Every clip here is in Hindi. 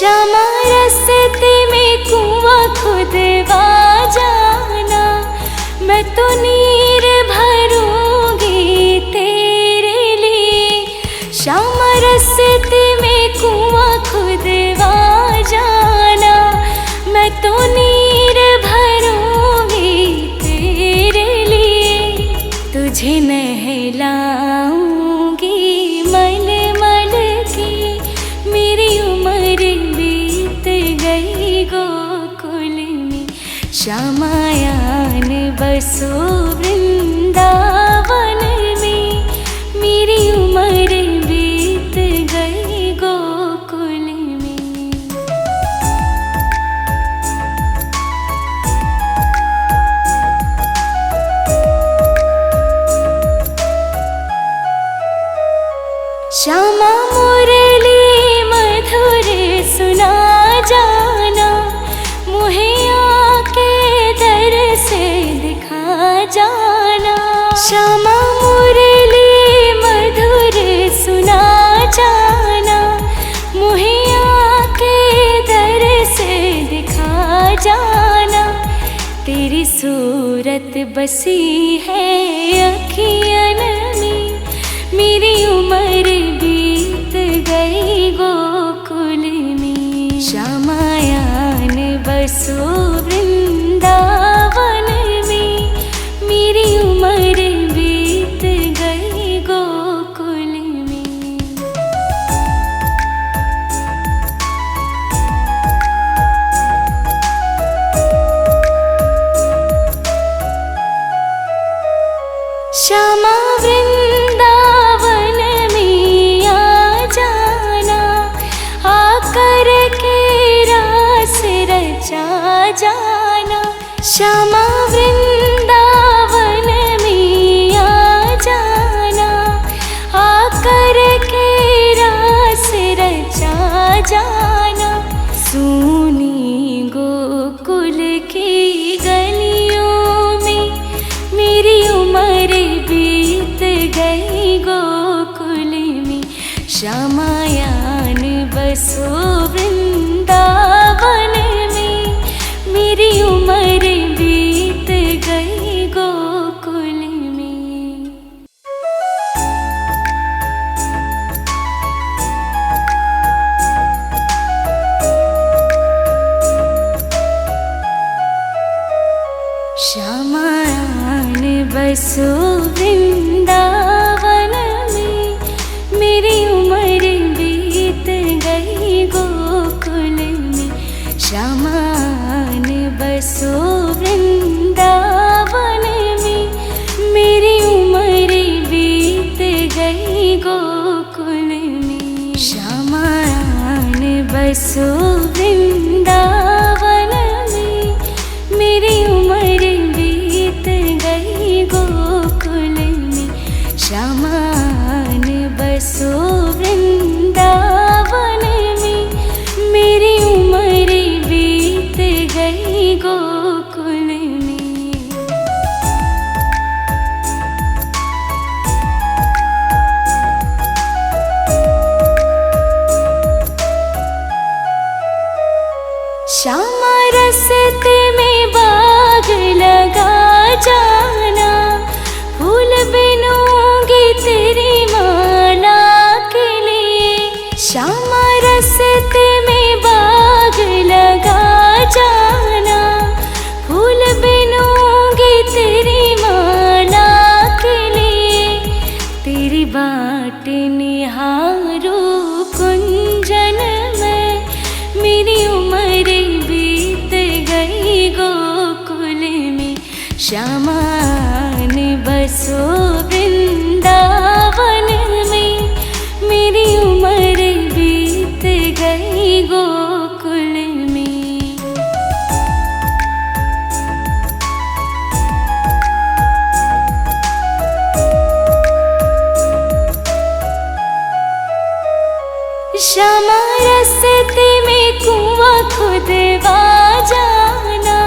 क्षमा रस्ते में कुआं खुदवा जाना, मैं तो नीर भरूंगी तेरे लिए। क्षमा रस्ते में कुआं खुदवा जाना, मैं तो नीर भरूंगी तेरे लिए। तुझे नहलाऊंगी मल मल के, मेरी उम्र बीत गई गोकुल में। श्यामायान बसो वृंदावन में, मेरी उम्र बीत गई गोकुल में। श्यामा मुरली मधुर सुना जाना, मुहे आके दर से दिखा जाना। श्यामा मुरली मधुर सुना जाना, मुहे आके दर से दिखा जाना। तेरी सूरत बसी है अखियन में, मेरी उम्र बीत गई गोकुल में। श्यामायान बसो वृंदावन में, मेरी उम्र बीत गई गोकुल में। श्यामा वृंदावन में आ जाना, आकर के रास रचा जाना। श्यामा वृंदावन में आ जाना, आकर के रास रचा जाना। सूनी गोकुल की गलियों में, मेरी उम्र बीत गई गोकुल में। श्यामायान बसो वृंदावन में, मेरी उम्र बीत गई गोकुल में। श्यामायान बसो वृंदावन में, मेरी उम्र बीत गई गोकुल में। श्यामायान बसो वृंदावन में, मेरी उम्र बीत गई गोकुल में। श्यामायान बसो वृंदावन में, मेरी उम्र बीत गई गोकुल में। श्यामायान बसो वृंदावन में, मेरी उम्र बीत गई गोकुल में। श्यामा रस्ते में बाग लगा जाना, फूल बिनूंगी तेरी माला के लिए। श्यामा रस्ते में बाग लगा जाना, फूल बिनूंगी तेरी माला के लिए। तेरी बाट निहारू कुंजन में, मेरी उम्र बीत गई गोकुल में। श्यामायान बसो वृंदावन में, मेरी उम्र बीत गई गोकुल में। श्यामा रस्ते में कुआं खुदवा जाना,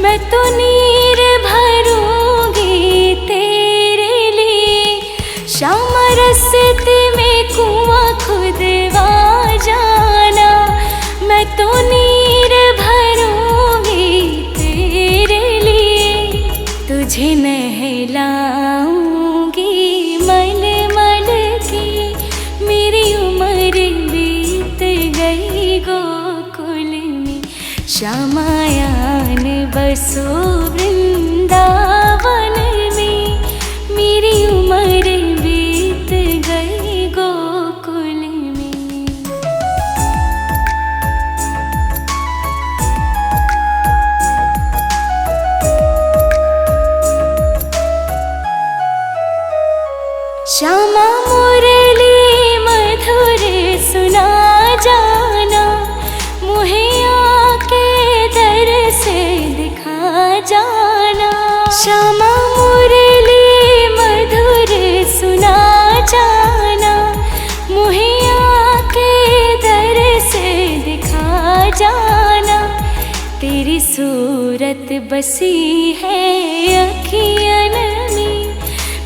मैं तो नीर भरूंगी तेरे लिए। श्यामा रस्ते में कुआं खुदवा जाना, श्यामायान बसो वृंदावन में, मेरी उम्र बीत गई गोकुल में। श्यामा मुरली मधुर सुना जाना, मुहे आके दर से दिखा जाना। श्यामा मुरली मधुर सुना जाना, मुहे आके दर से दिखा जाना। तेरी सूरत बसी है अखियन में,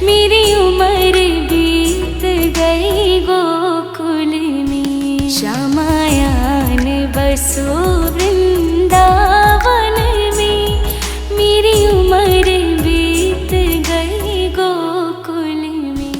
मेरी उम्र बीत गई गोकुल में। श्यामायान बसो वृंदावन में, मेरी उम्र बीत गई गोकुल में।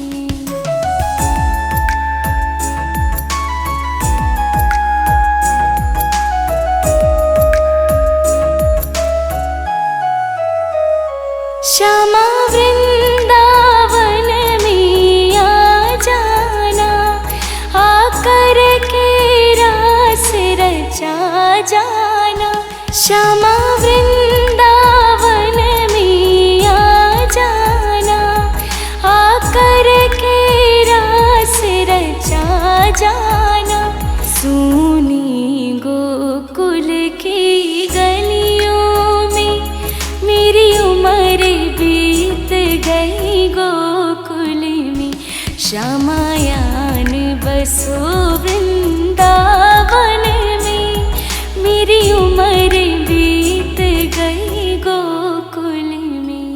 श्यामा वृंदावन में आ जाना, आकर के रास रचा जाना। श्यामा वृंदावन में आ जाना, आकर के रास रचा जाना। सूनी गोकुल की गलियों में, मेरी उम्र बीत गई गोकुल में। श्यामायान बसो वृंदावन में, मेरी उम्र बीत गई गोकुल में।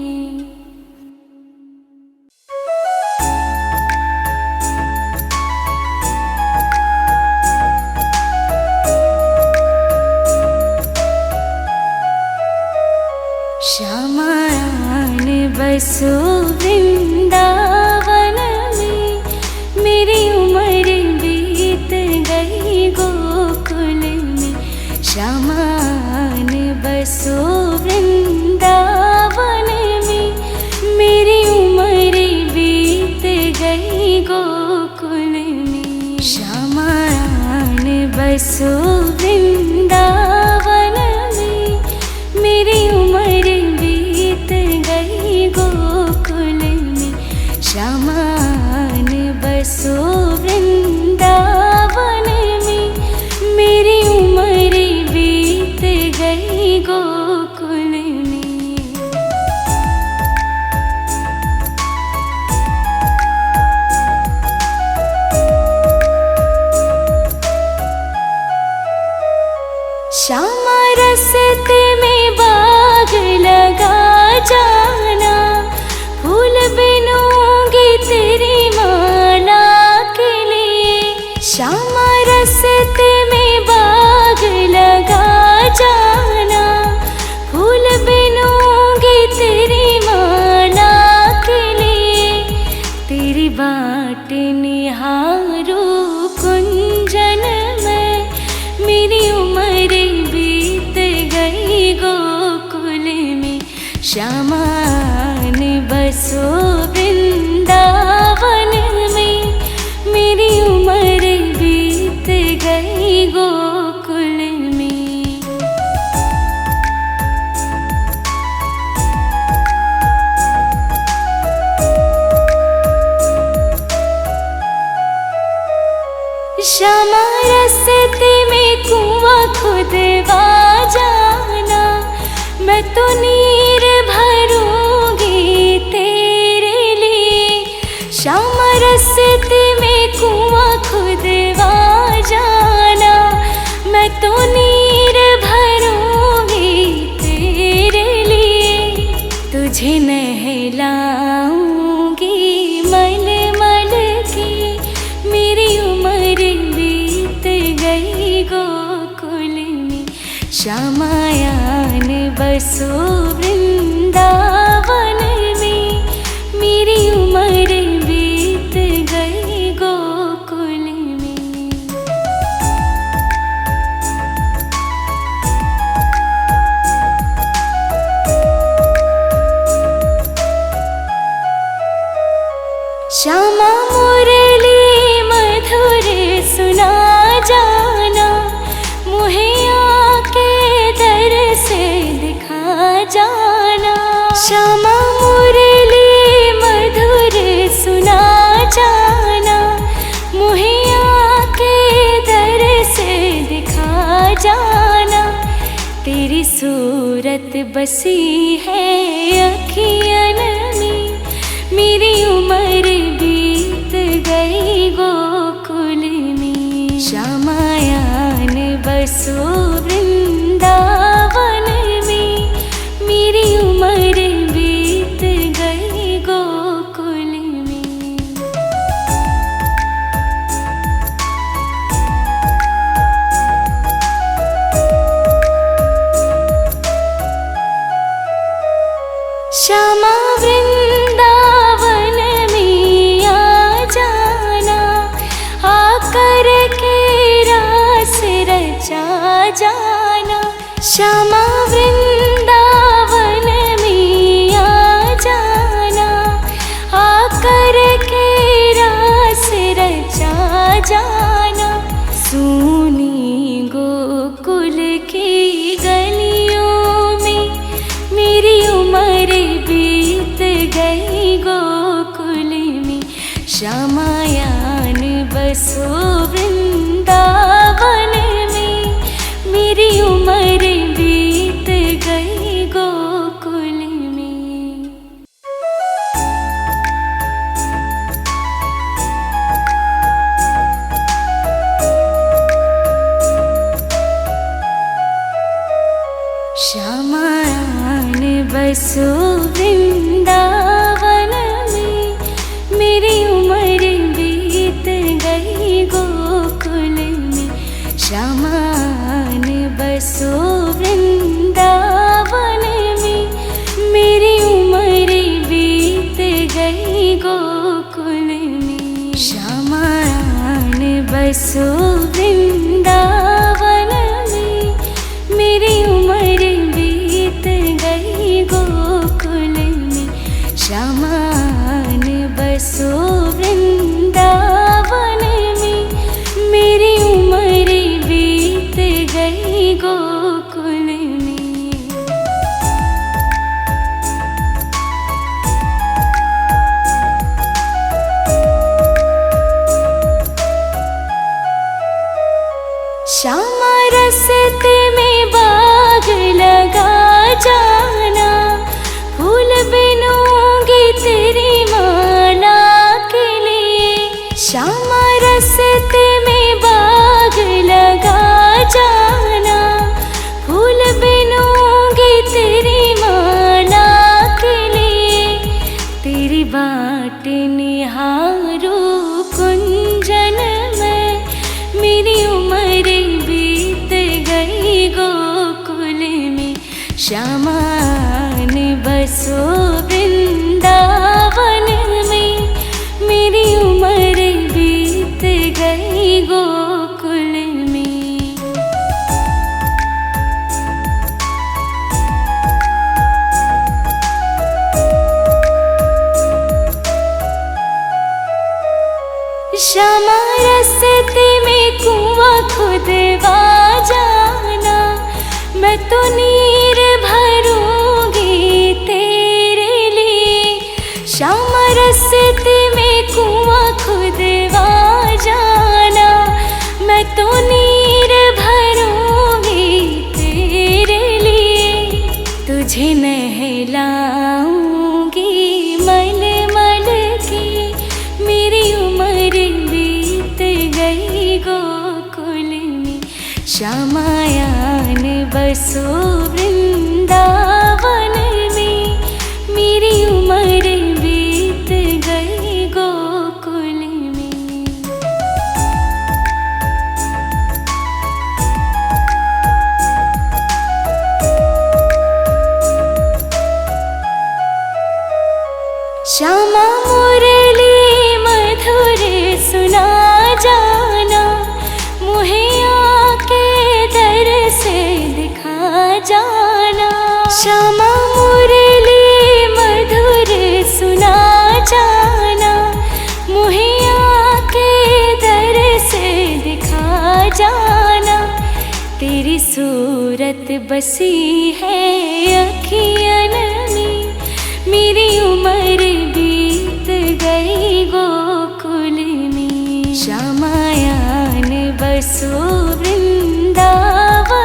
श्यामायान बसो वृंदावन में, मेरी उम्र बीत गई गोकुल में। श्यामायान बसो वृंदावन में, मेरी उम्र बीत गई गोकुल में। श्यामायान बसो वृंदावन में, मेरी उम्र बीत गई गोकुल में। श्यामायान बसो वृंदावन में, मेरी उम्र बीत गई गोकुल में। श्यामा रस्ते में बाग लगा जाना, फूल बिनूंगी तेरी माला के लिए। श्यामा रस्ते में बाग लगा जाना, फूल बिनूंगी तेरी माला के लिए। तेरी बाट निहारो कुंजन में, मेरी उम्र बीत गई गोकुल में। श्यामायान बसो वृंदावन में, मेरी उम्र बीत गई गोकुल में। श्यामा रस्ते में कुआं खुदवा जाना, मैं तो नीर भरूंगी तेरे लिए। श्यामा रस्ते में कुआं खुदवा जाना, मैं तो नीर भरूंगी तेरे लिए। तुझे नहलाऊंगी मल मल के, मेरी उम्र बीत गई गोकुल में। श्यामायान बसो वृंदावन में, मेरी उम्र बीत गई गोकुल में। जाना, तेरी सूरत बसी है अखियन में, मेरी उम्र बीत गई गोकुल में। श्यामायान बसो वृंदावन में, मेरी उम्र बीत गई गोकुल में। श्यामा वृंदावन में आ जाना, आकर के रास रचा जाना। श्यामा वृंदावन में आ जाना, आकर के रास रचा जाना। सुनी गोकुल की गलियों में, मेरी उम्र बीत गई गोकुल में। श्यामायान बसो वृंदावन में, मेरी उम्र बीत गई गोकुल में। श्यामायान बसो वृंदावन में, मेरी उम्र बीत गई गोकुल में। श्यामायान बसो वृंदावन में, मेरी उम्र बीत गई गोकुल में। श्यामायान बसो वृंदावन में, मेरी उम्र बीत गई गोकुल में। श्यामायान बसो वृंदावन में, मेरी उम्र बीत गई गोकुल में। श्यामा रस्ते में बाग लगा जाना, फूल बिनूंगी तेरी माला के लिए। श्यामा रस्ते में बाग लगा जाना, फूल बिनूंगी तेरी माला के लिए। तेरी बाट निहारू कुंजन में, मेरी उम्र बीत गई गोकुल में। श्यामायान बसो वृंदावन में, मेरी उम्र बीत गई गोकुल में। श्यामा रस्ते में कुआं खुदवा जाना, मैं तो नीर भरूंगी तेरे लिए। श्यामा रस्ते में कुआं खुदवा जाना, मैं तो नीर भरूंगी तेरे लिए। तुझे नहलाऊंगी मल मल के, मेरी उम्र बीत गई गोकुल में। श्यामायान बसो वृंदावन में, मेरी उम्र बीत गई गोकुल में। श्यामा मुरली मधुर सुना जाना, मुहे आके दर से दिखा जाना। श्यामा मुरली मधुर सुना जाना, मुहे आके दर से दिखा जाना। तेरी सूरत बसी है अखियन में, मेरी उम्र बीत गई गोकुल में। श्यामायान बसो वृंदावन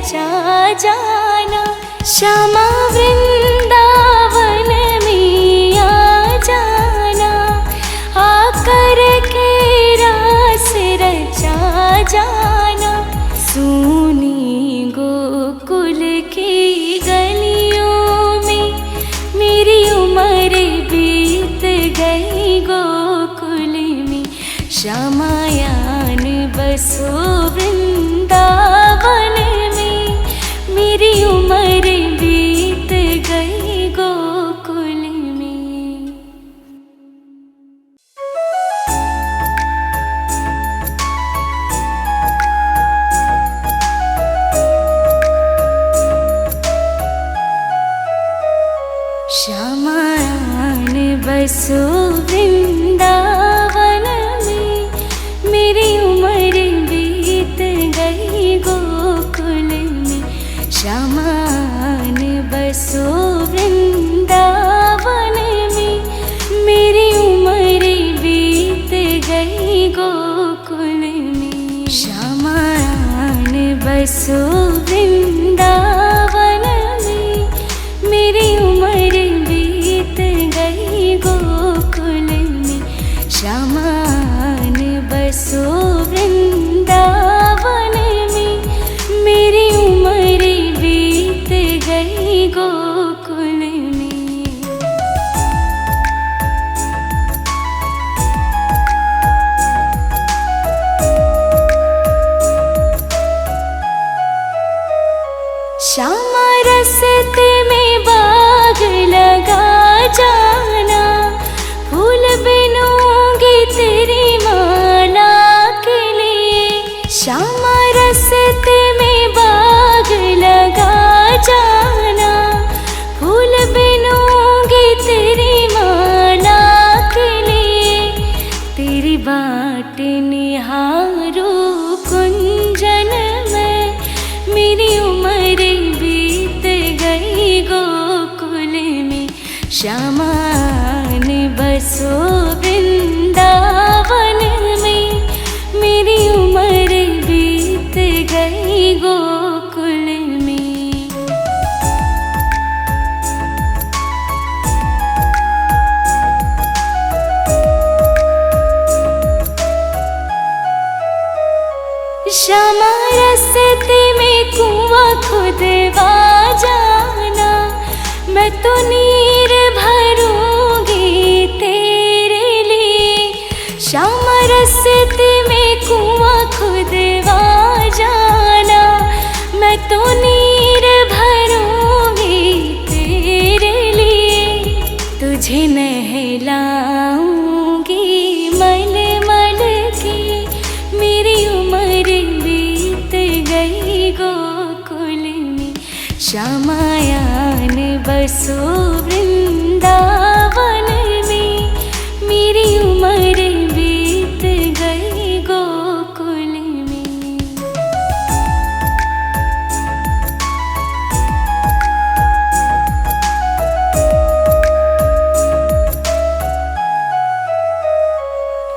रचा जाना। श्यामा वृंदावन में आ जाना, आकर के रास रचा जाना। सूनी गोकुल की गलियों में मेरी उम्र बीत गई गोकुल में। श्यामायान बसो वृंदावन में, मेरी उम्र बीत गई गोकुल में। श्यामायान बसो वृंदावन में, मेरी उम्र बीत गई गोकुल में। श्यामायान बसो वृंदावन में, मेरी उम्र बीत गई गोकुल में। श्यामायान बसो वृंदावन में, मेरी उम्र बीत गई गोकुल में। श्यामायान बसो वृंदावन में, मेरी उम्र बीत गई गोकुल में। श्यामा रस्ते में बाग लगा जाना, फूल बिनूंगी तेरी माला के लिए। श्यामा रस्ते में बाग लगा जाना, फूल बिनूंगी तेरी माला के लिए। तेरी बाट निहारो कुंजन में, मेरी उम्र बीत गई गोकुल में। श्यामायान बसो वृंदावन में, मेरी उम्र बीत गई गोकुल में। श्यामा रस्ते में कुआं खुदवा जाना, मैं तो नीर भरूंगी तेरे लिए। श्यामा रस्ते में कुआं खुदवा जाना, मैं तो नीर भरूंगी तेरे लिए। तुझे नहलाऊंगी मल मल के, मेरी उम्र बीत गई गोकुल में। श्यामायान बसो वृंदावन में, मेरी उम्र बीत गई गोकुल में।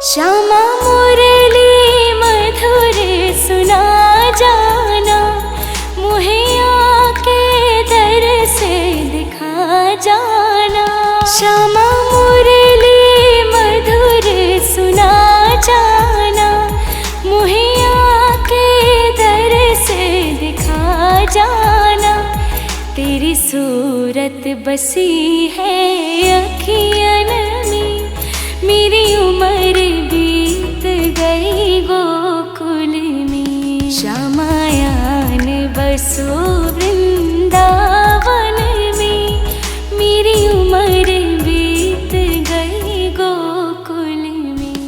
श्यामा मुरली मधुर सुना जाना, मुहे आके दर से दिखा जाना। श्यामा मुरली मधुर सुना जाना, मुहे आके दर से दिखा जाना। तेरी सूरत बसी है अखियन में, मेरी उम्र बीत गई गोकुल में। श्यामायान बसो वृंदावन में, मेरी उम्र बीत गई गोकुल में।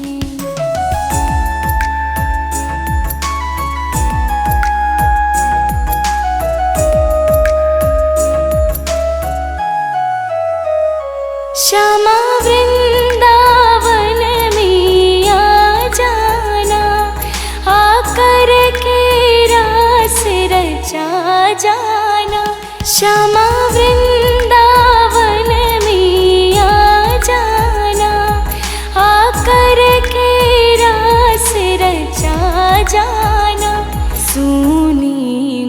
श्यामा वृंदावन में आ जाना, आकर के रास रचा जाना। श्यामा वृंदावन में आ जाना, आकर के रास रचा जाना। सूनी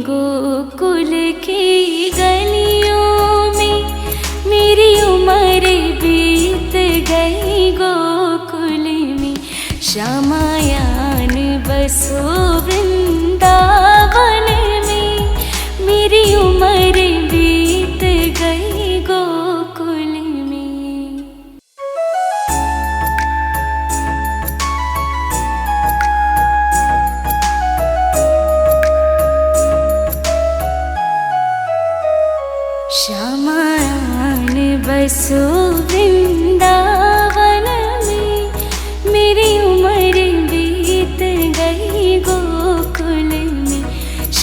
गोकुल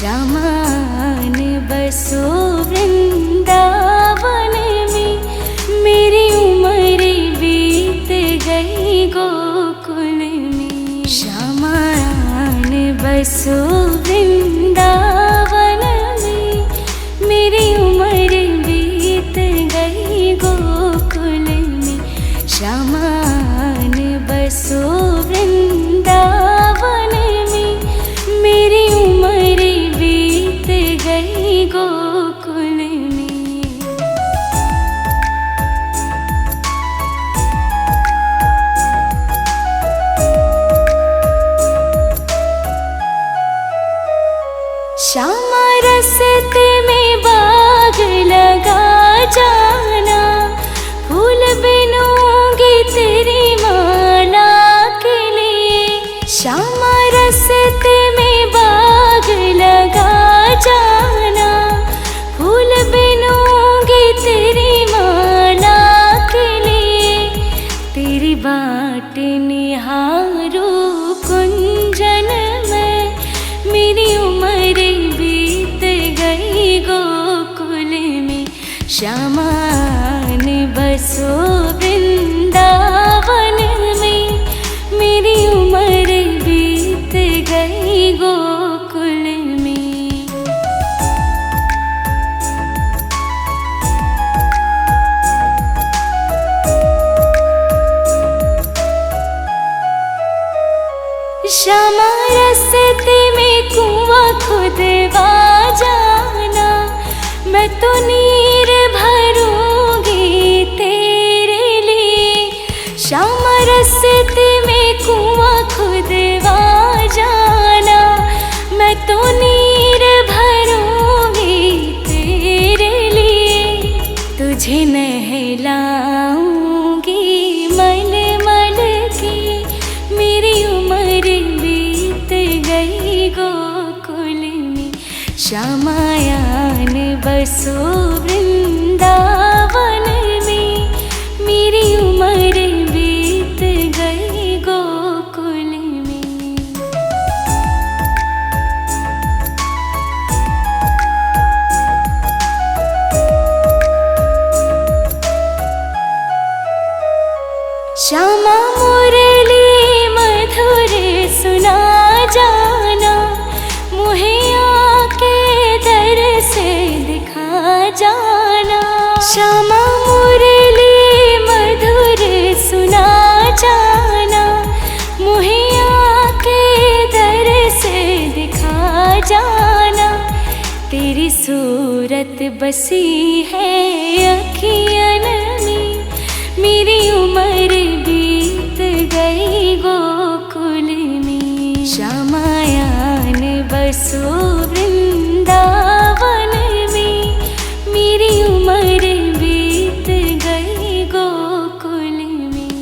श्यामान बसो वृंदावन में, मेरी उम्र बीत गई गोकुल में। श्यामान बसो वृंदावन में, मेरी उम्र बीत गई गोकुल में। श्यामान बसो वृंदावन में, मेरी उम्र बीत गई गोकुल में। श्यामा रस्ते में बाग लगा जाना, फूल बिनूंगी तेरी माला के लिए। श्यामा रस्ते में बाग लगा जाना, फूल बिनूंगी तेरी माला के लिए। तेरी बाट निहारू कुंजन में, मेरी उम्र बीत गई गोकुल में। श्यामान बसो वृंदावन में, मेरी उम्र बीत गई गोकुल में। श्यामा रस्ते में कुआं खुदवा जाना, मैं तो नीर भरूंगी तेरे लिए। श्यामा रस्ते में कुआं खुदवा जाना, मैं तो नीर भरूंगी तेरे लिए। तुझे नहलाऊंगी मल मल के, मेरी उम्र बीत गई गोकुल में। श्यामायान बसो वृंदावन में, मेरी उम्र बीत गई गोकुल में। श्यामा मुरली मधुर सुना जाना, मुहे आके दर से दिखा जाना। श्यामा मुरली मधुर सुना जाना, मुहे आके दर से दिखा जाना। तेरी सूरत बसी है अखियन में, मेरी उम्र बीत गई गोकुल में। श्यामायान बसो वृंदावन में, मेरी उम्र बीत गई गोकुल में।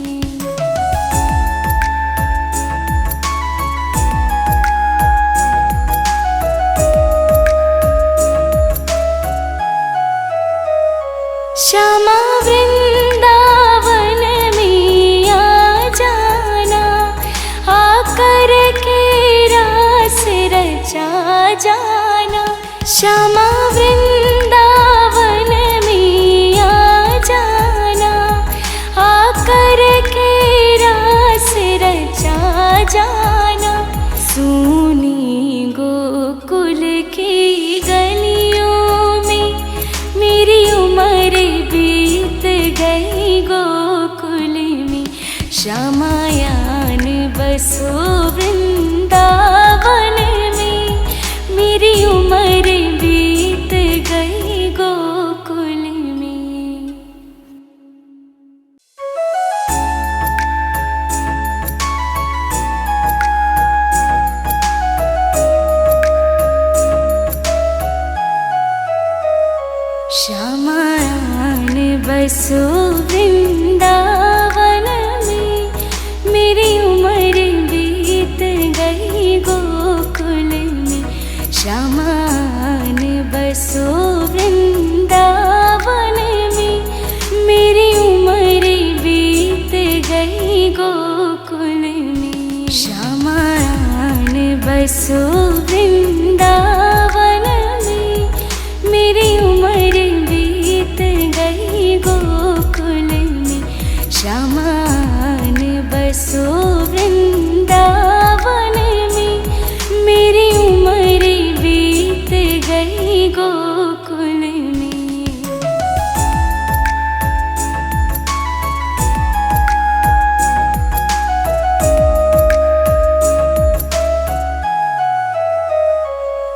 श्यामा वृंदावन में आ जाना, आकर के रास रचा जाना। श्यामा वृंदावन में आ जाना, आकर के रास रचा जाना। सूनी गोकुल की गलियों में, मेरी उम्र बीत गई गोकुल में। श्यामायान बसो वृंदावन में, मेरी उम्र बीत गई गोकुल में। श्यामायान बसो वृंदावन में, मेरी उम्र बीत गई गोकुल में। श्यामान बसो वृंदावन में, मेरी उम्र बीत गई गोकुल में। श्यामायान बसो वृंदावन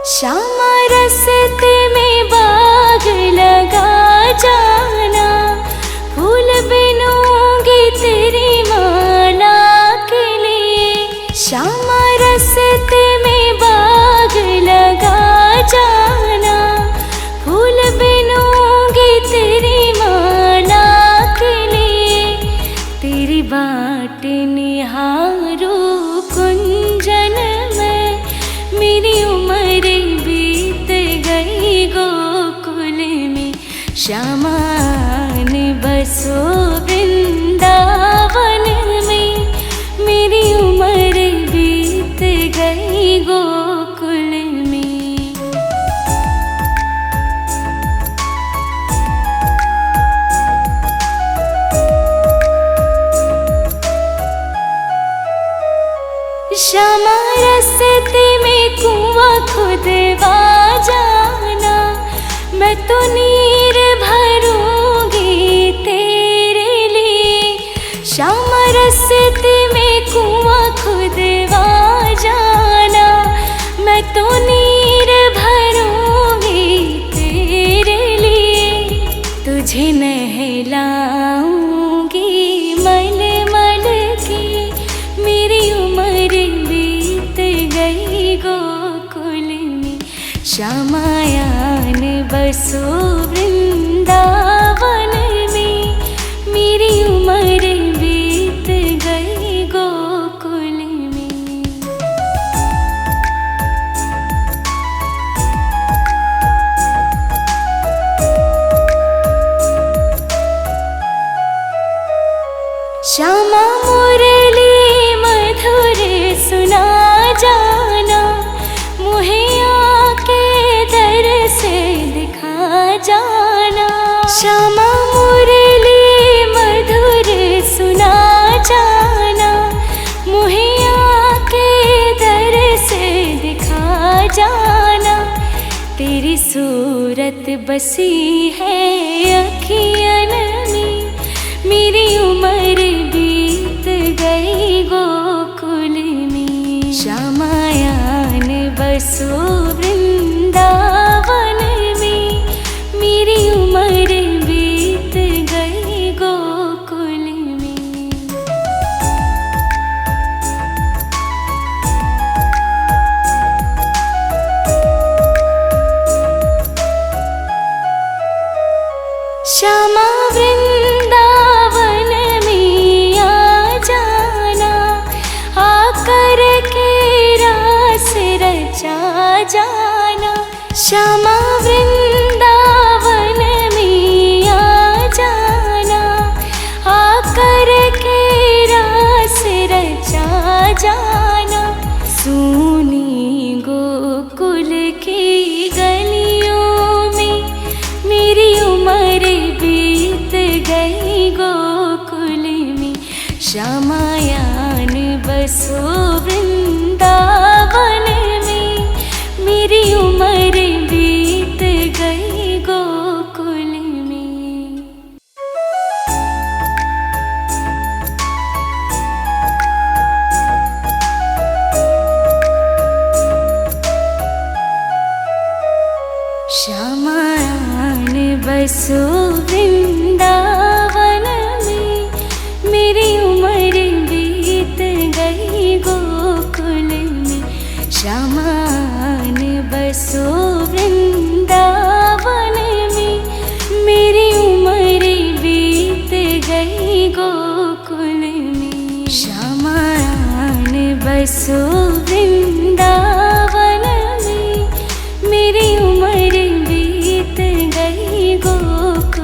श्यामा रस्ते में बाग लगा जाना, फूल बिनूंगी तेरी माला के लिए। श्यामा रस्ते में बाग लगा जाना, फूल बिनूंगी तेरी माला के लिए। तेरी बाट निहारो कुंजन में, मेरी उम्र बीत गई गोकुल में। श्यामा ने बसो वृंदावन में, मेरी उम्र बीत गई गोकुल में। श्यामा रस्ते में कुआं खुदवा जाना, मैं तो नीर भरूंगी तेरे लिए। श्यामा रस्ते में कुआं खुदवा जाना, मैं तो नीर भरूंगी तेरे लिए। तुझे नहलाऊंगी मल मल के, मेरी उम्र बीत गई गोकुल में। श्यामायान बसो वृंदावन में, मेरी उम्र बीत गई गोकुल में। श्यामा मुरली मधुर सुना जाना, मुहे आके दर से दिखा जाना। श्यामा मुरली मधुर सुना जाना, मुहे आके दर से दिखा जाना। तेरी सूरत बसी है अखियन में, मेरी उम्र बीत गई गोकुल में। श्यामायान बसो वृंदावन में, मेरी उम्र बीत गई गोकुल में। श्यामा वृंदावन में आ जाना, आकर के रास रचा जाना। श्यामा वृंदावन में आ जाना, आकर के रास रचा जाना। सूनी गोकुल की गलियों में, मेरी उम्र बीत गई गोकुल में। श्यामायान बसो वृंदावन में, मेरी उम्र बीत गई गोकुल में। श्यामायान बसो वृंदावन में, मेरी उम्र बीत गई गोकुल में। श्यामायान बसो वृंदावन में, मेरी उम्र बीत गई गोकुल में। श्यामायान बसो वृंदावन में, मेरी उम्र बीत गई गोकुल।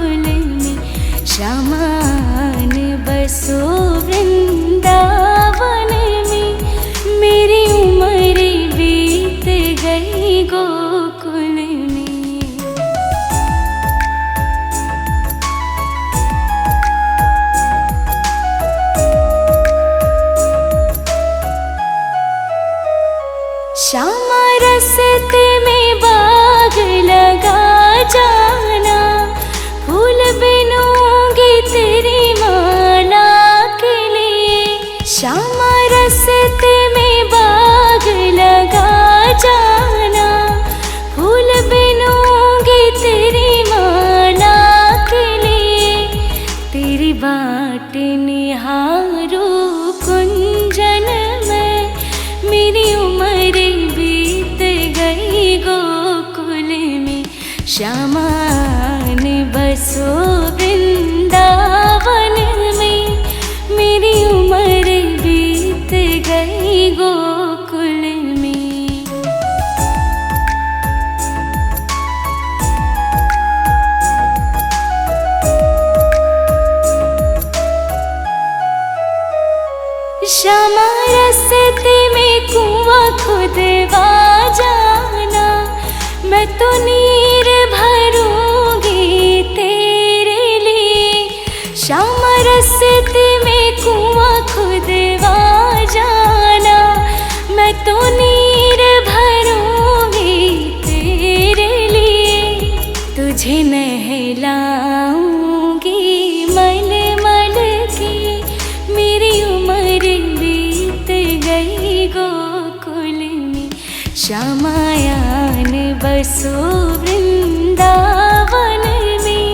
बसो वृंदावन में,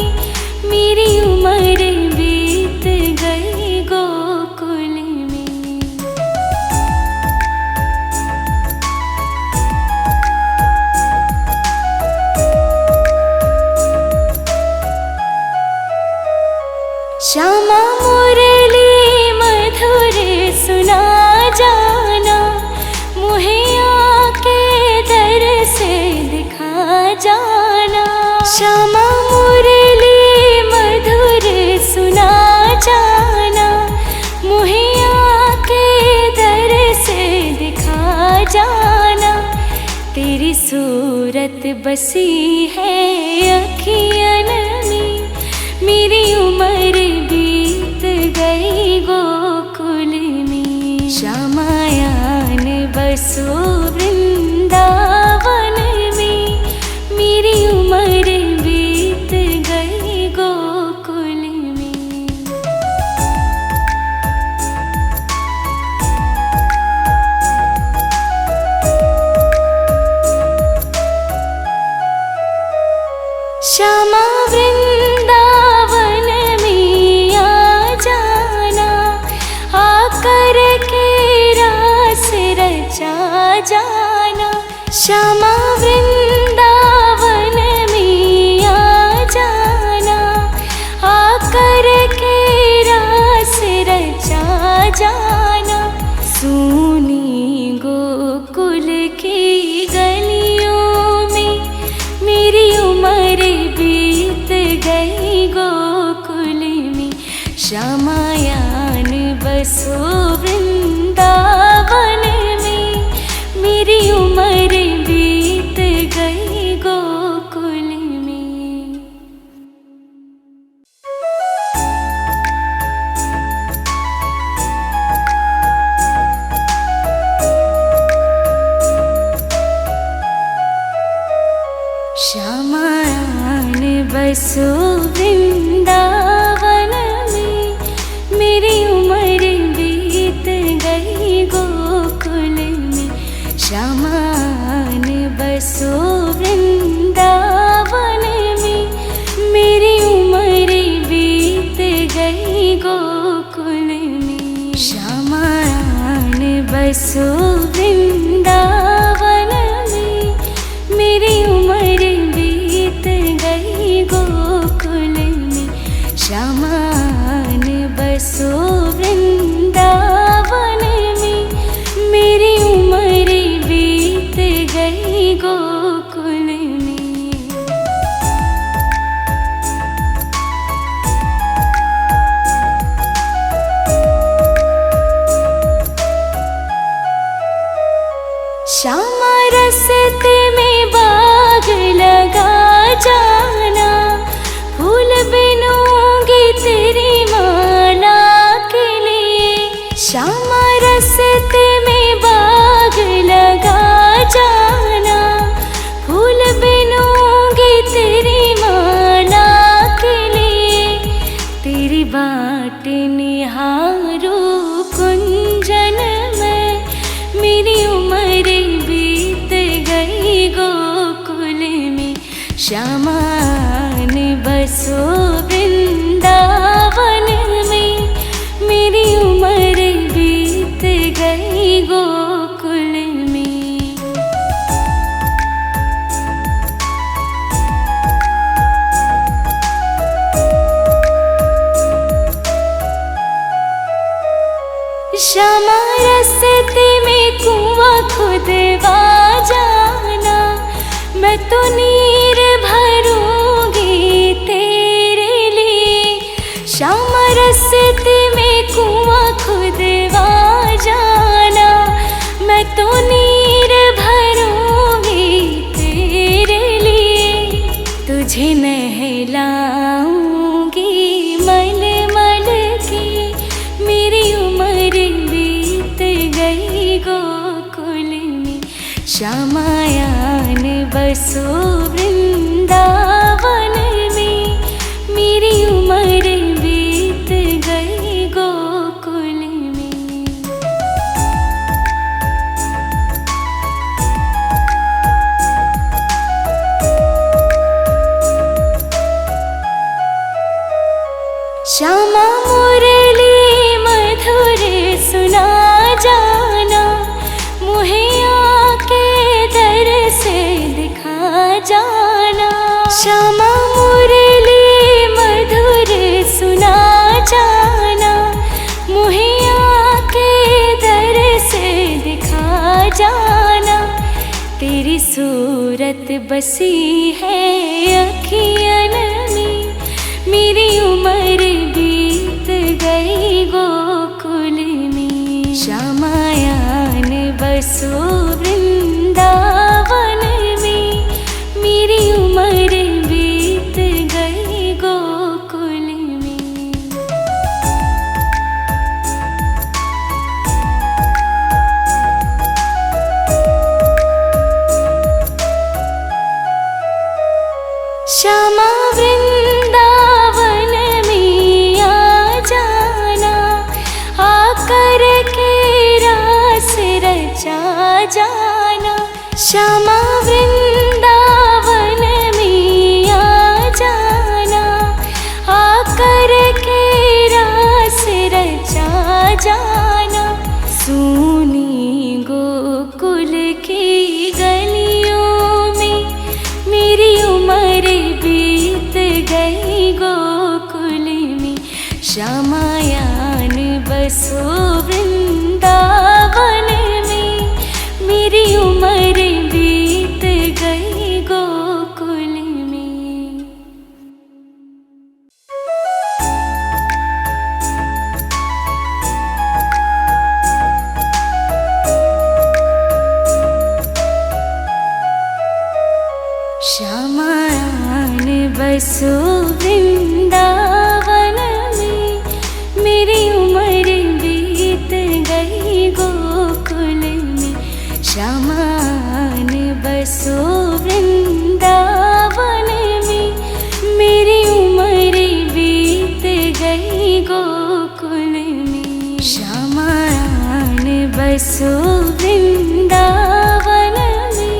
मेरी उम्र बीत गई गोकुल में। श्यामा मुरली मधुर सुना जाना, मुहे आके दर से दिखा जाना। श्यामा मुरली मधुर सुना जाना, मुहे आके दर से दिखा जाना। तेरी सूरत बसी है अखियन में, मेरी उम्र बीत गई गोकुल में। श्यामायान बसो वृंदावन में, मेरी उम्र बीत गई गोकुल में। श्यामा वृंदावन में आ जाना, आकर के रास रचा जाना। श्यामा वृंदावन में आ जाना, आकर के रास रचा जाना। सुनी गोकुल की गलियों में, मेरी उम्र बीत गई गोकुल में। श्यामायान बसो वृंदावन में, मेरी उम्र बीत गई गोकुल में। श्यामायान बसो वृंदावन में, मेरी उम्र बीत गई गोकुल में। श्यामायान बसो वृंदावन में, मेरी उम्र बीत गई गोकुल में। श्यामायान बसो वृंदावन में, मेरी उम्र बीत गई गोकुल में। श्यामायान बसो वृंदावन में, मेरी उम्र बीत गई गोकुल में। श्यामा रस्ते में बाग लगा जाना, फूल बिनूंगी तेरी माला के लिए। श्यामा रस्ते में बाग लगा जाना, फूल बिनूंगी तेरी माला के लिए। तेरी बाट निहारो कुंजन में, मेरी उम्र बीत गई गोकुल में। श्यामायान बसो वृंदावन में, मेरी उम्र बीत गई गोकुल में। श्यामा रस्ते में कुआं खुदवा जाना, मैं तो नीर भरूंगी तेरे लिए। श्यामा रस्ते में कुआं खुदवा जाना, मैं तो नीर भरूंगी तेरे लिए। तुझे नहलाऊंगी मल मल के, मेरी उम्र बीत गई गोकुल में। श्यामायान बसो वृंदावन में, मेरी उम्र बीत गई गोकुल में। जाना। श्यामा मुरली मधुर सुना जाना, मुहे आके दर से दिखा जाना। तेरी सूरत बसी है अखियन में, मेरी उम्र बीत गई गोकुल में। श्यामायान बसो वृंदावन में, मेरी उम्र बीत गई गोकुल में। श्यामा वृंदावन में आ जाना, आकर के रास रचा जाना। श्यामा वृंदावन में आ जाना, आकर के रास रचा जाना। सुनी गोकुल की गलियों में, मेरी उम्र बीत गई गोकुल में। श्यामायान बसो वृंदावन में, मेरी उम्र बीत गई गोकुल में। श्यामायान बसो वृंदावन में, मेरी उम्र बीत गई गोकुल में। श्यामायान बसो वृंदावन में, मेरी उम्र बीत गई गोकुल में। श्यामायान बसो वृंदावन में,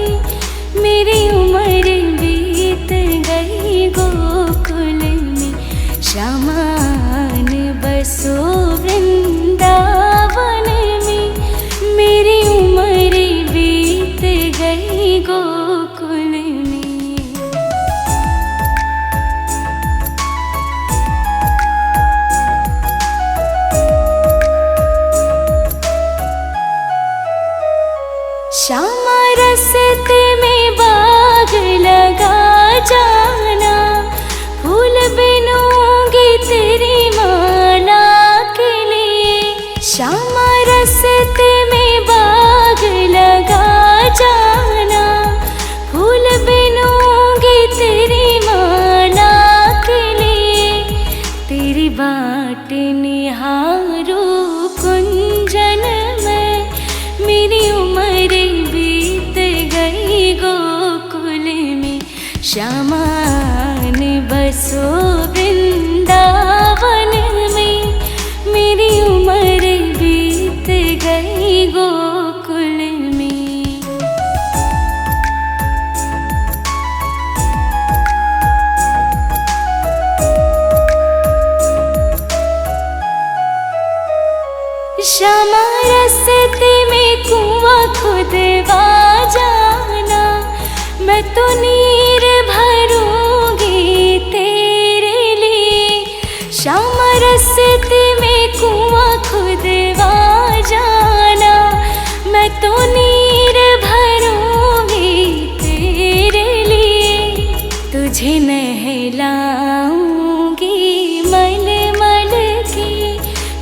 मेरी उम्र बीत गई गोकुल में। श्यामायान बसो वृंदावन में, मेरी उम्र बीत गई गोकुल में। श्यामा रस्ते में बाग लगा जाना, फूल बिनूंगी तेरी माला के लिए। श्यामा रस्ते में बाग लगा जाना, फूल बिनूंगी तेरी माला के लिए। तेरी बाट निहारू कुंजन में, मेरी उम्र बीत गई गोकुल में। श्यामायान बसो वृंदावन में, मेरी उम्र बीत गई गोकुल में। श्यामा रस्ते में कुआं खुदवा जाना, मैं तो नीर भरूंगी तेरे लिए। श्यामा रस्ते में कुआं खुदवा जाना, मैं तो नीर भरूंगी तेरे लिए। तुझे नहलाऊंगी मल मल के,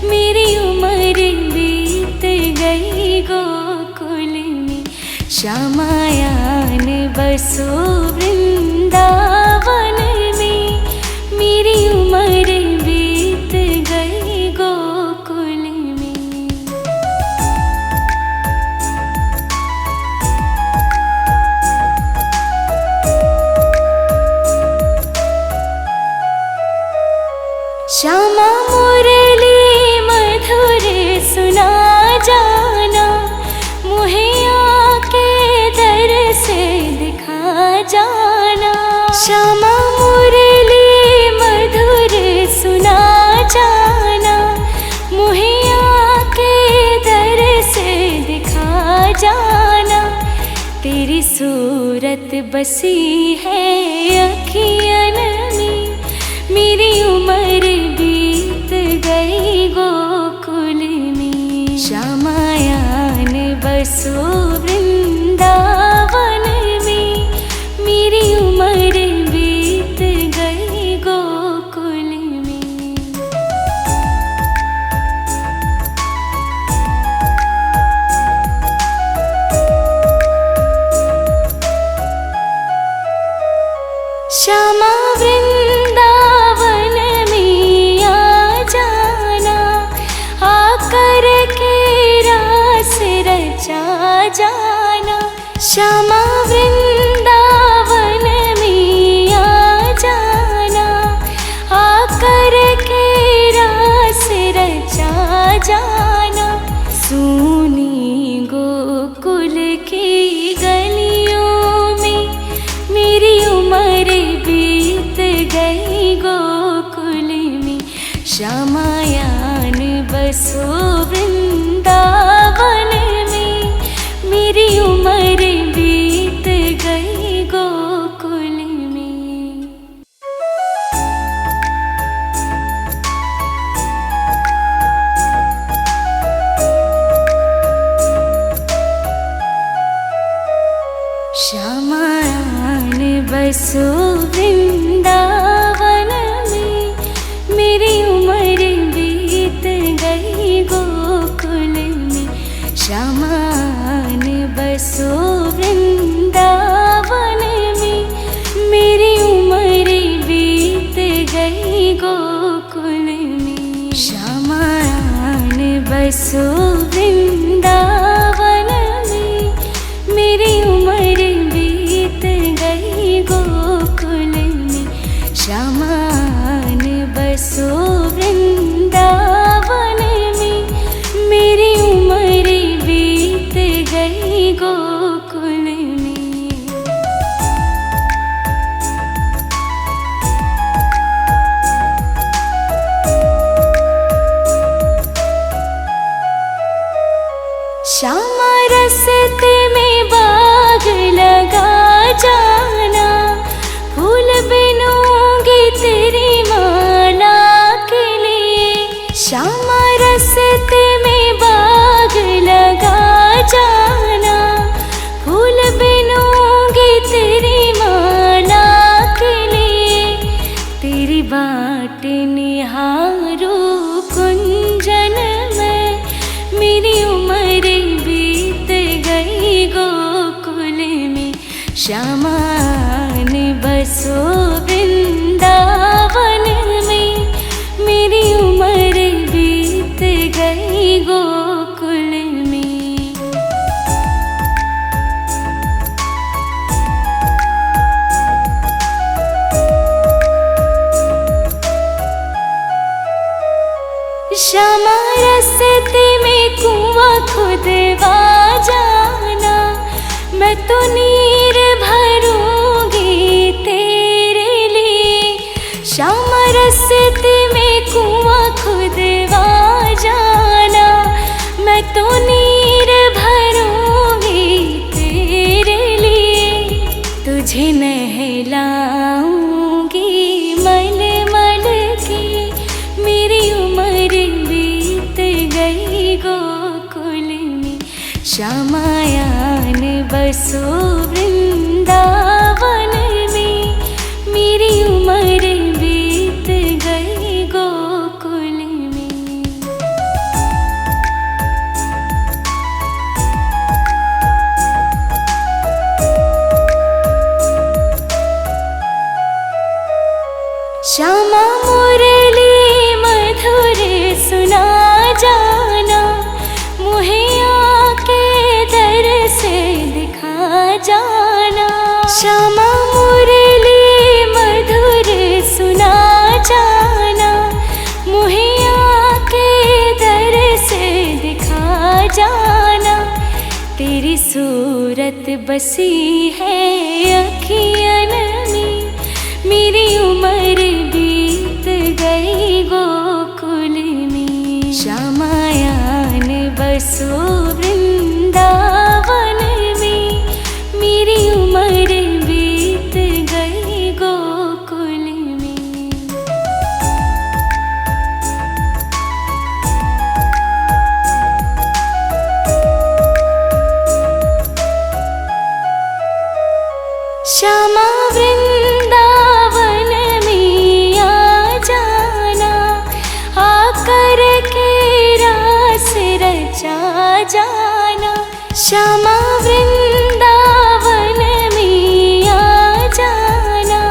मेरी उम्र बीत गई गोकुल में। श्यामायान बसो वृंदावन में, मेरी उम्र बीत गई गोकुल में। श्यामा मुरली मधुर सुना जाना, मुहे आके दर से दिखा जाना। श्यामा मुरली मधुर सुना जाना, मुहे आके दर से दिखा जाना। तेरी सूरत बसी है अखियन में, मेरी उम्र बीत गई गोकुल में। श्यामायान बसो वृंदावन में, मेरी उम्र बीत गई गोकुल में। श्यामा वृंदावन में आ जाना, आकर के रास रचा जाना। श्यामा वृंदावन में आ जाना, आकर के रास रचा जाना। सुनी गोकुल की गलियों में, मेरी उम्र बीत गई गोकुल में। श्यामायान बसो वृंदावन में, मेरी उम्र बीत गई गोकुल में। श्यामायान बसो वृंदावन में, मेरी उम्र बीत गई गोकुल में। श्यामायान बसो वृंदावन में, मेरी उम्र बीत गई गोकुल में। श्यामायान बसो वृंदावन में, मेरी उम्र बीत गई गोकुल में। श्यामायान बसो वृंदावन में, मेरी उम्र बीत गई गोकुल में। श्यामा रस्ते में बाग लगा जाना, फूल बिनूंगी तेरी माला के लिए। श्यामा रस्ते में बाग लगा जाना, फूल बिनूंगी तेरी माला के लिए। तेरी बाट निहारो कुंजन में, मेरी उम्र बीत गई गोकुल में। श्यामायान बसो वृंदावन में, मेरी उम्र बीत गई गोकुल में। श्यामा रस्ते में कुआं खुदवा जाना, मैं तो नीर भरूंगी तेरे लिए। श्यामा रस्ते में कुआं खुदवा जाना, मैं तो नीर भरूंगी तेरे लिए। तुझे नहलाऊंगी मल मल के, मेरी उम्र बीत गई गोकुल में। श्यामायान बसो वृंदावन में, मेरी उम्र बीत गई गोकुल में। श्यामा मुरली मधुर सुना जाना, मुहे आके दर से दिखा जाना। श्यामा मुरली मधुर सुना जाना, मुहे आके दर से दिखा जाना। तेरी सूरत बसी है अखियन में, मेरी उम्र बीत गई गोकुल में। श्यामायान बसो वृंदावन में, मेरी उम्र श्यामा वृंदावन में आ जाना, आकर के रास रचा जाना। श्यामा वृंदावन में आ जाना,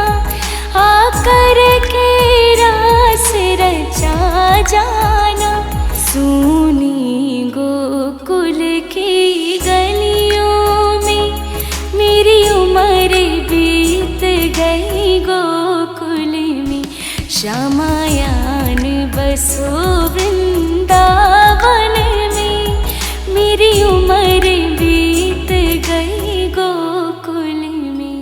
आकर के रास रचा जाना। सूनी गोकुल की गलियों में मेरी उम्र बीत गई गोकुल में। श्यामायान बसो वृंदावन में, मेरी उम्र बीत गई गोकुल में।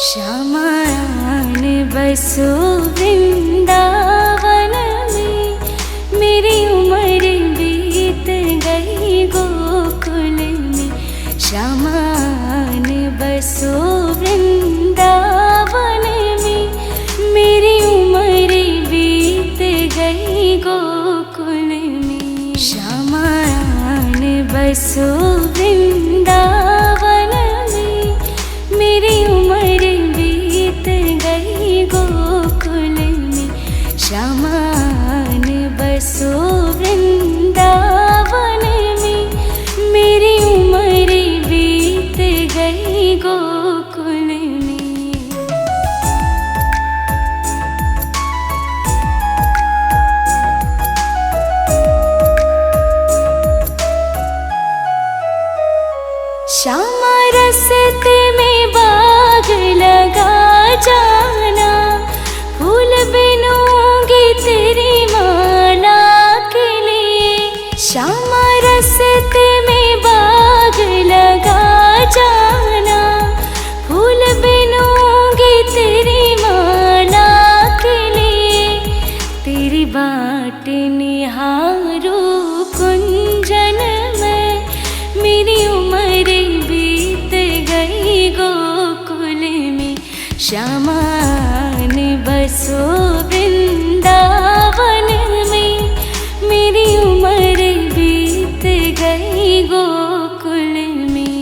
श्यामायान बसो वृंदावन में, मेरी उम्र बीत गई गोकुल में। श्यामायान बसो वृंदावन में, मेरी उम्र बीत गई गोकुल में। श्यामायान बसो वृंदावन में, मेरी उम्र बीत गई गोकुल में। श्यामायान बसो वृंदावन में, मेरी उम्र बीत गई गोकुल में। श्यामा रस्ते में बाग लगा जाना, फूल बिनूंगी तेरी माला के लिए। श्यामा रस्ते में बाग लगा जाना, फूल बिनूंगी तेरी माला के लिए। तेरी बाट निहारू कुंजन में, मेरी उम्र बीत गई गोकुल में। श्यामायान बसो वृंदावन में, मेरी उम्र बीत गई गोकुल में।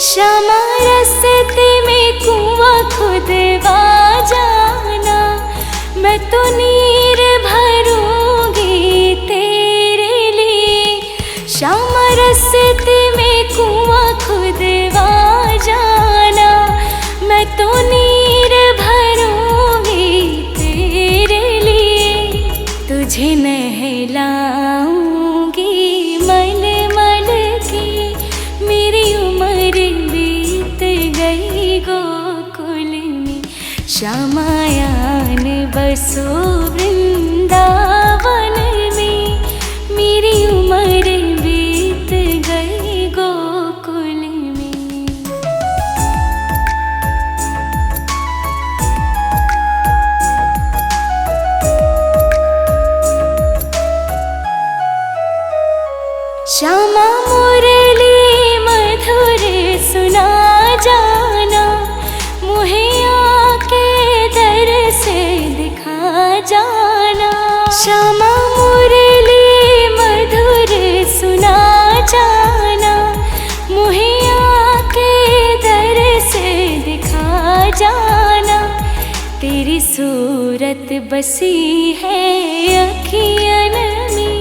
श्यामा रस्ते में कुआं खुदवा जाना, मैं तो नीर भरूंगी तेरे लिए। श्यामा रस्ते में कुआं खुदवा जाना, मैं तो नीर भरूंगी तेरे लिए। तुझे नहलाऊंगी मल मल के, मेरी उम्र बीत गई गोकुल में। श्यामायान बसो वृंदावन में, मेरी उम्र बीत गई गोकुल में। श्यामा मुरली मधुर सुना जाना, मुहे आके दर से दिखा जाना। श्यामा मुरली मधुर सुना जाना, मुहे आके दर से दिखा जाना। तेरी सूरत बसी है अखियन में,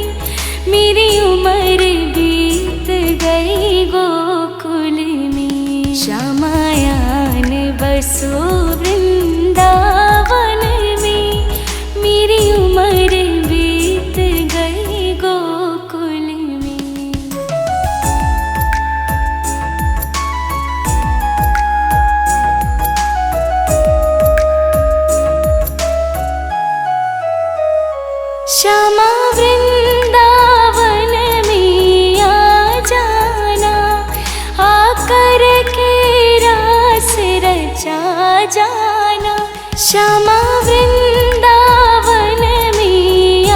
मेरी उम्र बीत गई गोकुल में। श्यामायान बसो वृंदावन में, मेरी उम्र बीत गई गोकुल में। श्यामा वृंदावन में आ जाना, आकर के रास रचा जाना। श्यामा वृंदावन में आ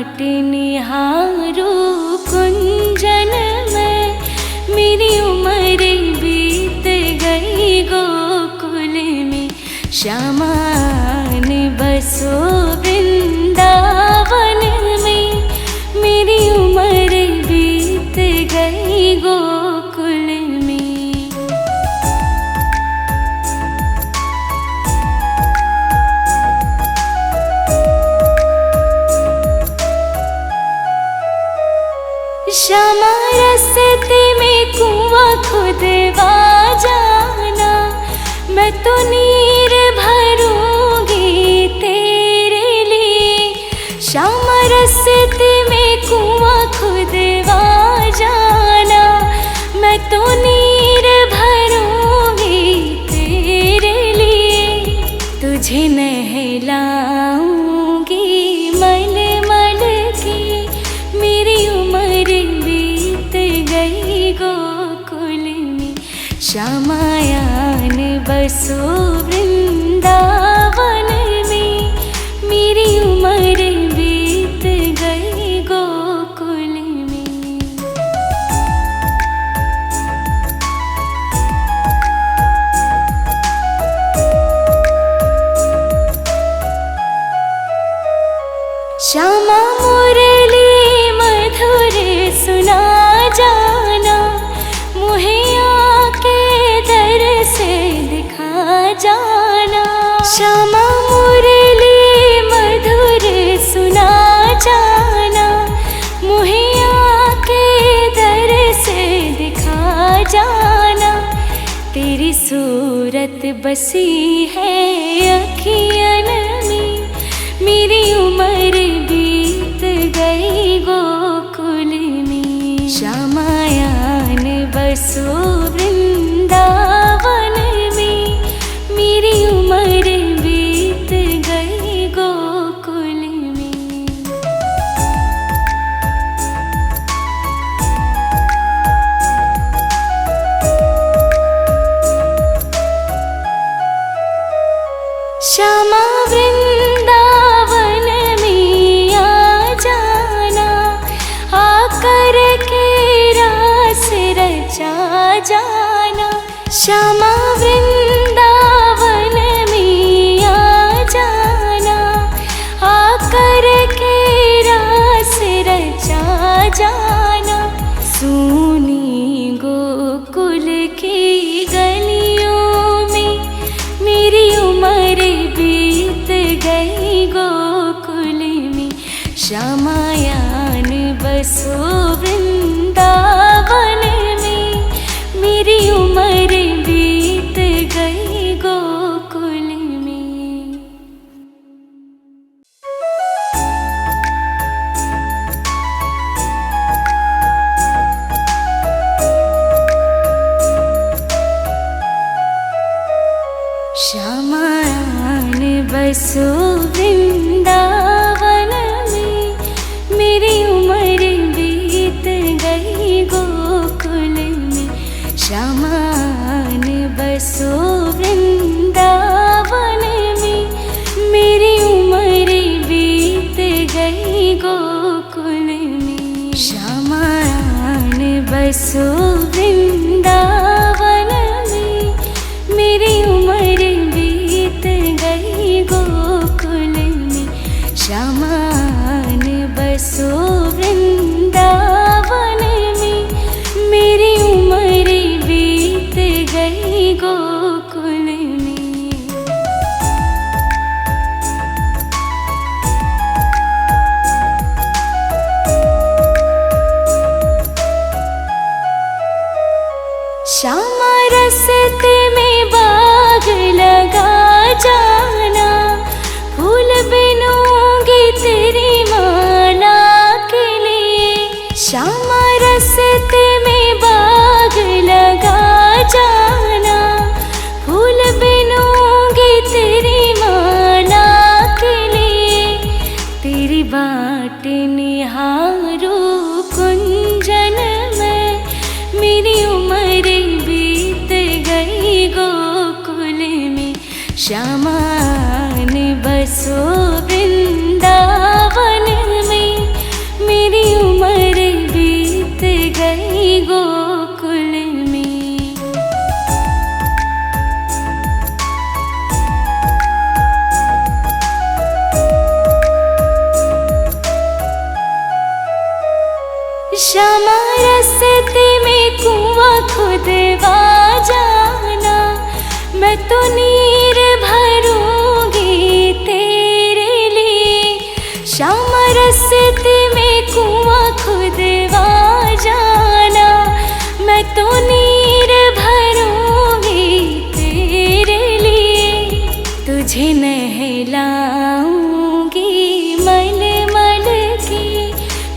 बाट निहारू कुंजन में, मेरी उम्र बीत गई गोकुल में। श्यामान बसो वृंदावन में, मेरी उम्र बीत गई गोकुल में। श्यामा रास्ते में कुआं खुदवा जाना, मैं तो नीर भरूंगी तेरे लिए। श्यामा रास्ते में कुआं खुदवा जाना, मैं तो नीर भरूंगी तेरे लिए। तुझे नहलाऊंगी मल मल के, मेरी उम्र बीत गई गोकुल में। श्यामायान बसो वृंदावन में, मेरी उम्र बीत गई गोकुल में। श्यामा मुरली मधुर सुना जाना, मुहे आके दर से दिखा जाना। श्यामा मुरली मधुर सुना जाना, मुहे आके दर से दिखा जाना। तेरी सूरत बसी है अखियन में, मेरी उम्र बीत गई गोकुल में। श्यामायान बसो वृंदावन में, मेरी उम्र बीत गई गोकुल में। श्यामा वृंदावन में आ जाना, आकर के रास रचा जाना। श्यामा वृंदावन में आ जाना, आकर के रास रचा जाना। सूनी गोकुल की गलियों में, मेरी उम्र बीत गई गोकुल में। श्यामायान बसो वृंदावन में, मेरी उम्र बीत गई गोकुल में। श्यामायान बसो वृंदावन में, मेरी उम्र बीत गई गोकुल में। श्यामान बसो वृंदावन में, मेरी उम्र बीत गई गोकुल में। श्यामायान बसो वृंदावन में, मेरी उम्र बीत गई गोकुल में। श्यामान बसो वृंदावन में, मेरी उम्र बीत गई गोकुल में। श्यामा रास्ते में बाग लगा जाना, फूल बिनूंगी तेरी माला के लिए। श्यामा रास्ते में बाग लगा जाना, फूल बिनूंगी तेरी माला के लिए। तेरी बाट निहारू कुंजन में, मेरी उम्र बीत गई गोकुल में। श्यामान बसो वृंदावन में, श्यामा रस्ते में कुआं खुदवा जाना, मैं तो नीर भरूंगी तेरे लिए। श्यामा रस्ते में कुआं खुदवा जाना, मैं तो नीर भरूंगी तेरे लिए। तुझे नहलाऊंगी मल मल के,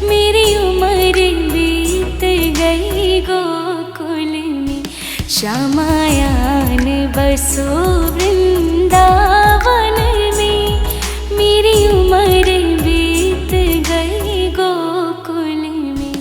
मेरी उम्र बीत गई गोकुल में। श्यामायान बसो वृंदावन में, मेरी उम्र बीत गई गोकुल में।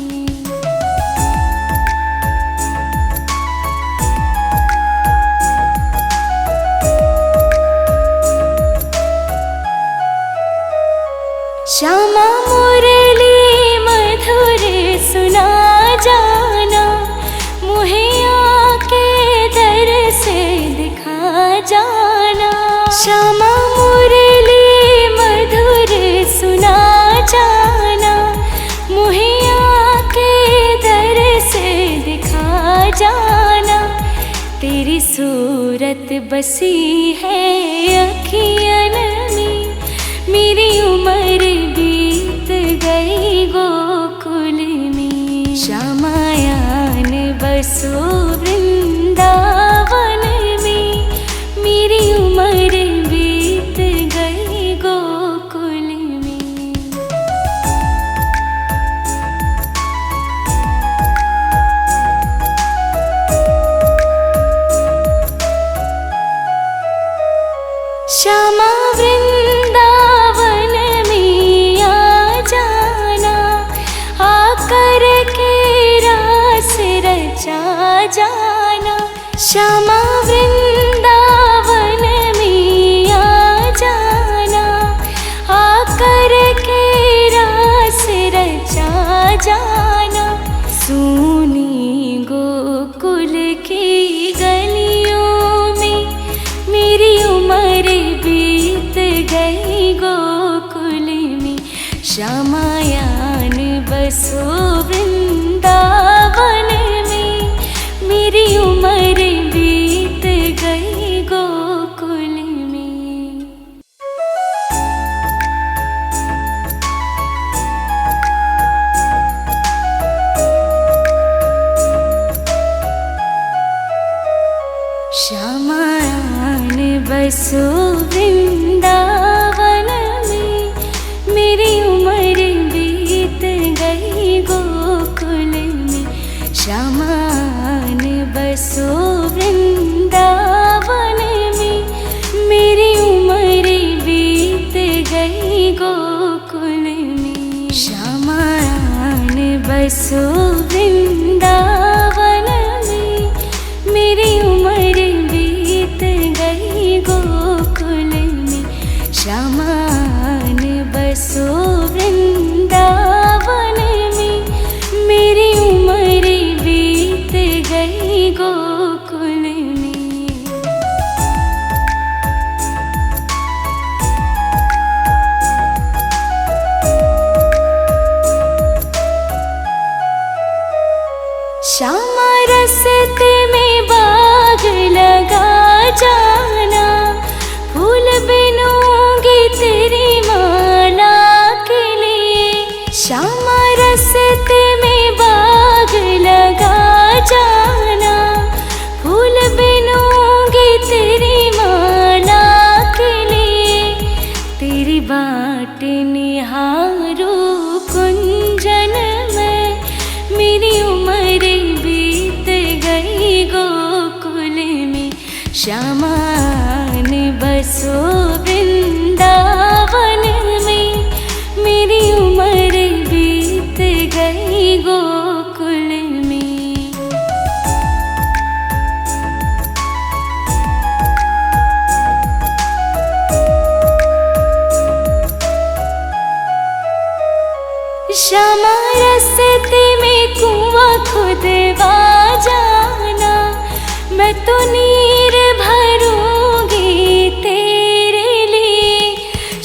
श्यामा मुरली मधुर सुना जाना, मुहे आके दर से दिखा जाना। श्यामा मुरली मधुर सुना जाना, मुहे आके दर से दिखा जाना। तेरी सूरत बसी है अखियन में, मेरी उम्र बीत गई गोकुल में। श्यामायान बसो वृंदावन में, मेरी उम्र बीत गई गोकुल में। श्यामा वृंदावन में आ जाना, आकर के रास रचा जाना। श्यामा वृंदावन में आ जाना, आकर के रास रचा जाना। सूनी गोकुल की गलियों में, मेरी उम्र बीत गई गोकुल में। श्यामायान बसो वृंदावन में, मेरी उम्र बीत गई गोकुल में। श्यामायान बसो वृंदावन में, मेरी उम्र बीत गई गोकुल में। श्यामायान बसो वृंदावन में, मेरी उम्र बीत गई गोकुल में। श्यामायान बसो वृंदावन में, मेरी उम्र बीत गई गोकुल में। श्यामायान बसो वृंदावन में, मेरी उम्र बीत गई गोकुल में। श्यामा रस्ते में बाग लगा जाना, फूल बिनूंगी तेरी माला के लिए। श्यामा रस्ते में बाग लगा जाना, फूल बिनूंगी तेरी माला के लिए। तेरी बाट निहारो कुंजन में, मेरी उम्र बीत गई गोकुल में। श्यामायान बसो वृंदावन में, मेरी उम्र बीत गई गोकुल में। श्यामा रस्ते में कुआं खुदवा जाना, मैं तो नीर भरूंगी तेरे लिए।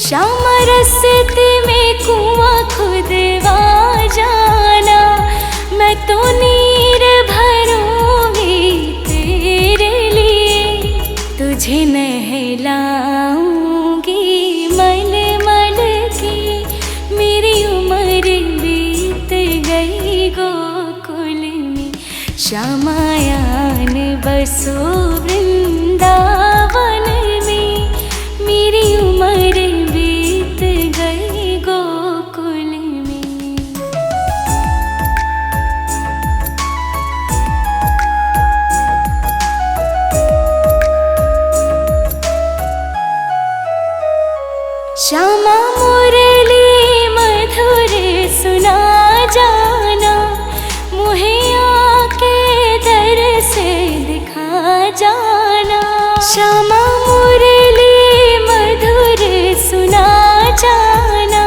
श्यामा रस्ते में कुआं खुदवा जाना, तुझे नहलाऊंगी मल मल की, मेरी उम्र बीत गई गोकुल में। श्यामायान बसो वृंदावन में, मेरी उम्र बीत गई गोकुल में। श्यामा मुरली मधुर सुना जाना, मुहे आके दर से दिखा जाना। श्यामा मुरली मधुर सुना जाना,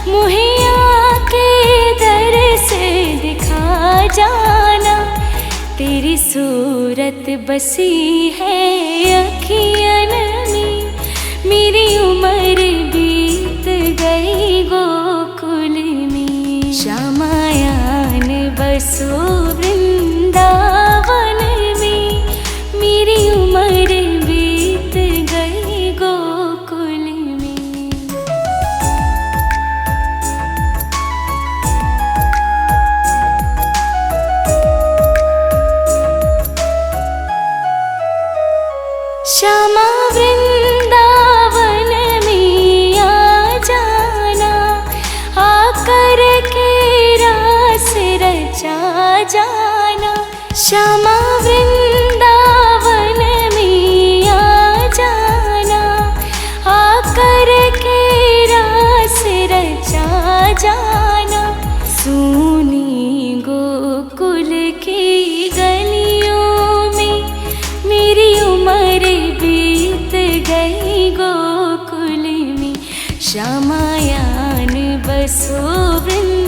मुहे आके दर से दिखा जाना। तेरी सूरत बसी है अखियन में, मेरी उम्र बीत गई गोकुल में। श्यामायान बसो वृंदावन में, मेरी उम्र बीत गई गोकुल में। श्यामा वृंदावन में आ जाना, आकर के रास रचा जाना। श्यामा वृंदावन में आ जाना, आकर के रास रचा जाना। सूनी गोकुल की गलियों में, मेरी उम्र बीत गई गोकुल में। श्यामायान बसो वृंदावन